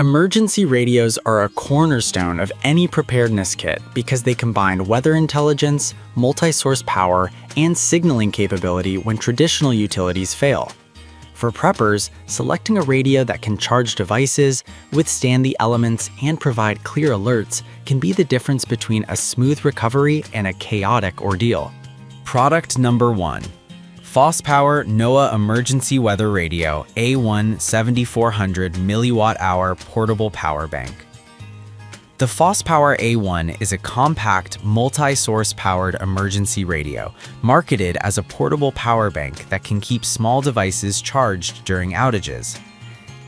Emergency radios are a cornerstone of any preparedness kit because they combine weather intelligence, multi-source power, and signaling capability when traditional utilities fail. For preppers, selecting a radio that can charge devices, withstand the elements, and provide clear alerts can be the difference between a smooth recovery and a chaotic ordeal. Product number 1. FosPower NOAA Emergency Weather Radio A1 7400 mWh Portable Power Bank. The FosPower A1 is a compact, multi-source powered emergency radio, marketed as a portable power bank that can keep small devices charged during outages.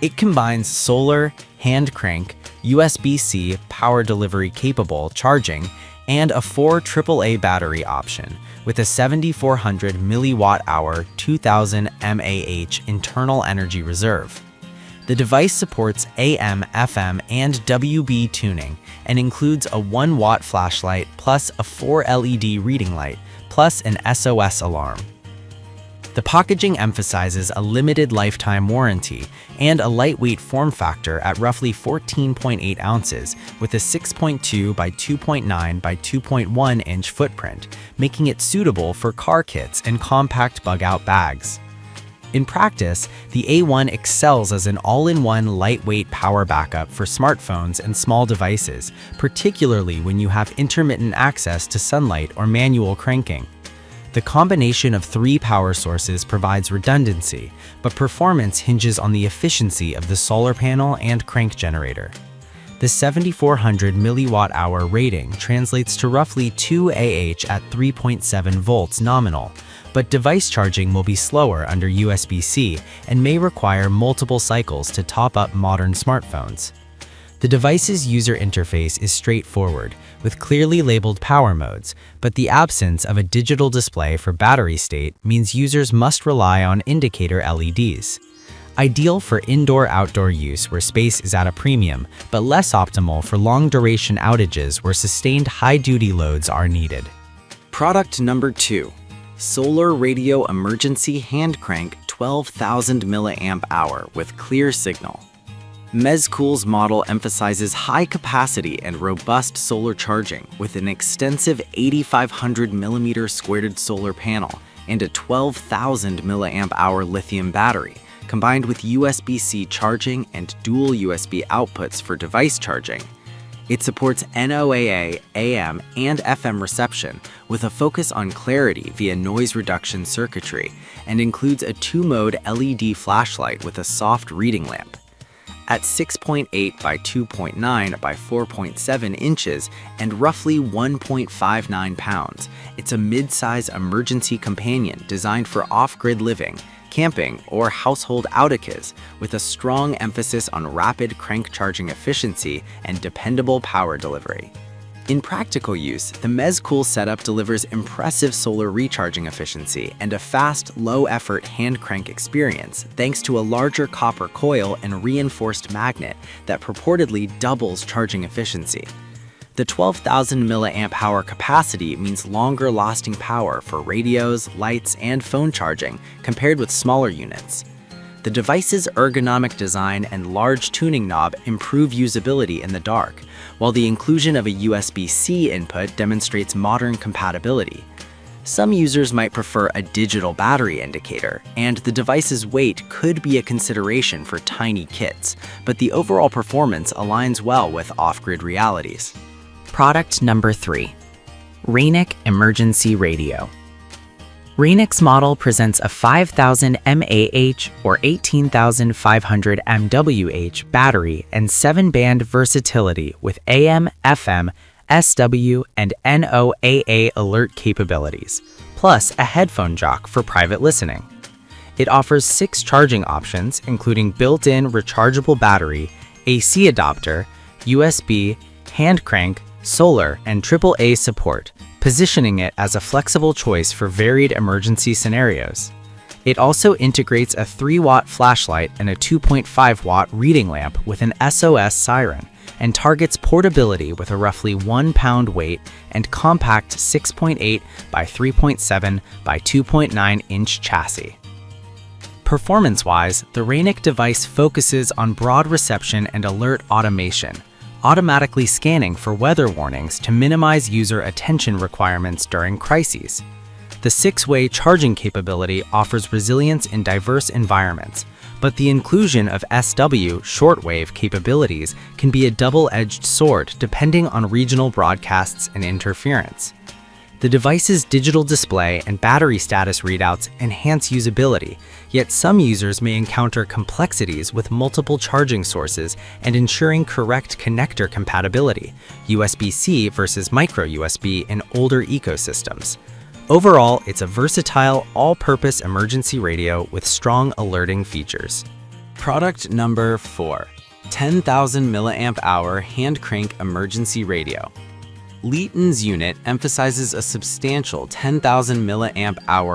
It combines solar, hand crank, USB-C power delivery capable charging, and a 4 AAA battery option, with a 7400 mWh 2000 mAh internal energy reserve. The device supports AM, FM, and WB tuning and includes a 1-watt flashlight plus a 4 LED reading light plus an SOS alarm. The packaging emphasizes a limited lifetime warranty and a lightweight form factor at roughly 14.8 ounces with a 6.2 by 2.9 by 2.1 inch footprint, making it suitable for car kits and compact bug-out bags. In practice, the A1 excels as an all-in-one lightweight power backup for smartphones and small devices, particularly when you have intermittent access to sunlight or manual cranking. The combination of 3 power sources provides redundancy, but performance hinges on the efficiency of the solar panel and crank generator. The 7400 mWh rating translates to roughly 2 AH at 3.7 volts nominal, but device charging will be slower under USB-C and may require multiple cycles to top up modern smartphones. The device's user interface is straightforward, with clearly labeled power modes, but the absence of a digital display for battery state means users must rely on indicator LEDs. Ideal for indoor-outdoor use where space is at a premium, but less optimal for long-duration outages where sustained high-duty loads are needed. Product number 2. Solar Radio Emergency Hand Crank 12,000 mAh with clear signal. Mezcool's model emphasizes high capacity and robust solar charging with an extensive 8,500 mm squared solar panel and a 12,000 mAh lithium battery, combined with USB-C charging and dual USB outputs for device charging. It supports noaa, AM, and FM reception with a focus on clarity via noise reduction circuitry and includes a 2-mode LED flashlight with a soft reading lamp. At 6.8 by 2.9 by 4.7 inches and roughly 1.59 pounds, it's a mid-size emergency companion designed for off-grid living, camping, or household outages with a strong emphasis on rapid crank charging efficiency and dependable power delivery. In practical use, the Mezcool setup delivers impressive solar recharging efficiency and a fast, low-effort hand crank experience thanks to a larger copper coil and reinforced magnet that purportedly doubles charging efficiency. The 12,000 mAh capacity means longer-lasting power for radios, lights, and phone charging compared with smaller units. The device's ergonomic design and large tuning knob improve usability in the dark, while the inclusion of a USB-C input demonstrates modern compatibility. Some users might prefer a digital battery indicator, and the device's weight could be a consideration for tiny kits, but the overall performance aligns well with off-grid realities. Product number 3. Rainic Emergency Radio. Rainic's model presents a 5,000 mAh or 18,500 mWh battery and 7-band versatility with AM, FM, SW, and noaa alert capabilities, plus a headphone jack for private listening. It offers 6 charging options, including built-in rechargeable battery, AC adapter, USB, hand crank, solar, and AAA support, positioning it as a flexible choice for varied emergency scenarios. It also integrates a 3-watt flashlight and a 2.5-watt reading lamp with an SOS siren, and targets portability with a roughly 1-pound weight and compact 6.8 by 3.7 by 2.9 inch chassis. Performance-wise, the Rainic device focuses on broad reception and alert automation, automatically scanning for weather warnings to minimize user attention requirements during crises. The 6-way charging capability offers resilience in diverse environments, but the inclusion of SW shortwave capabilities can be a double-edged sword depending on regional broadcasts and interference. The device's digital display and battery status readouts enhance usability, yet some users may encounter complexities with multiple charging sources and ensuring correct connector compatibility, USB-C versus micro USB in older ecosystems. Overall, it's a versatile, all-purpose emergency radio with strong alerting features. Product number 4, 10,000 mAh hand crank emergency radio. Eton's unit emphasizes a substantial 10,000 mAh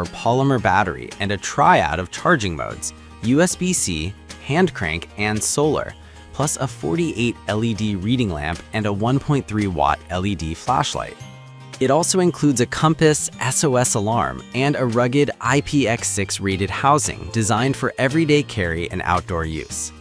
polymer battery and a triad of charging modes, USB-C, hand crank, and solar, plus a 48 LED reading lamp and a 1.3 watt LED flashlight. It also includes a compass, SOS alarm, and a rugged IPX6 rated housing designed for everyday carry and outdoor use.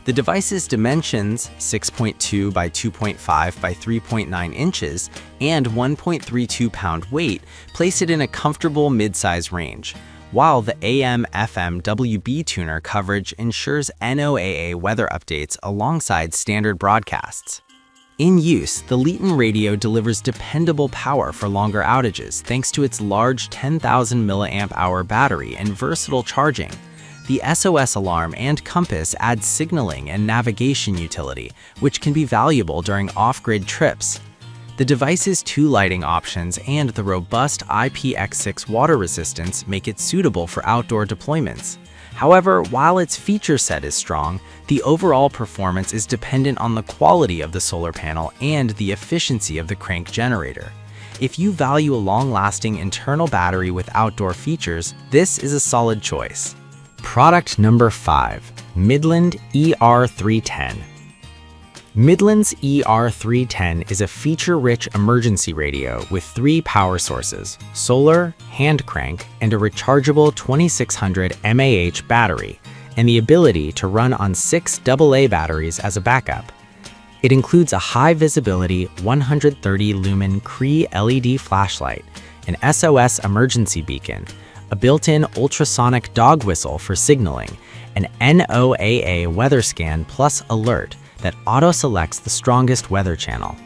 The device's dimensions, 6.2 by 2.5 by 3.9 inches, and 1.32 pound weight, place it in a comfortable mid-size range, while the AM/FM WB tuner coverage ensures NOAA weather updates alongside standard broadcasts. In use, the Eton radio delivers dependable power for longer outages thanks to its large 10,000 mAh battery and versatile charging. The SOS alarm and compass add signaling and navigation utility, which can be valuable during off-grid trips. The device's 2 lighting options and the robust IPX6 water resistance make it suitable for outdoor deployments. However, while its feature set is strong, the overall performance is dependent on the quality of the solar panel and the efficiency of the crank generator. If you value a long-lasting internal battery with outdoor features, this is a solid choice. Product number 5, Midland ER310. Midland's ER310 is a feature-rich emergency radio with 3 power sources, solar, hand crank, and a rechargeable 2600 mAh battery, and the ability to run on 6 AA batteries as a backup. It includes a high-visibility 130-lumen Cree LED flashlight, an SOS emergency beacon, a built-in ultrasonic dog whistle for signaling, an NOAA weather scan plus alert that auto-selects the strongest weather channel.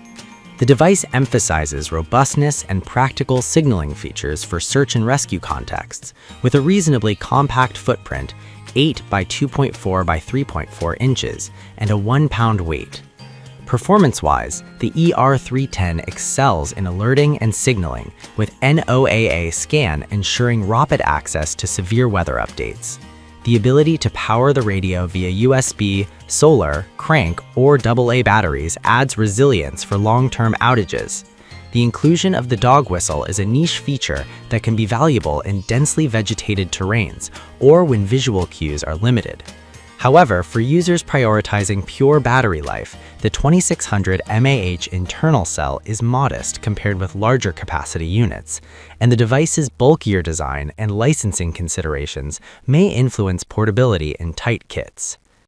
The device emphasizes robustness and practical signaling features for search and rescue contexts, with a reasonably compact footprint, 8 by 2.4 by 3.4 inches, and a 1-pound weight. Performance-wise, the ER310 excels in alerting and signaling, with NOAA scan ensuring rapid access to severe weather updates. The ability to power the radio via USB, solar, crank, or AA batteries adds resilience for long-term outages. The inclusion of the dog whistle is a niche feature that can be valuable in densely vegetated terrains or when visual cues are limited. However, for users prioritizing pure battery life, the 2600 mAh internal cell is modest compared with larger capacity units, and the device's bulkier design and licensing considerations may influence portability in tight kits.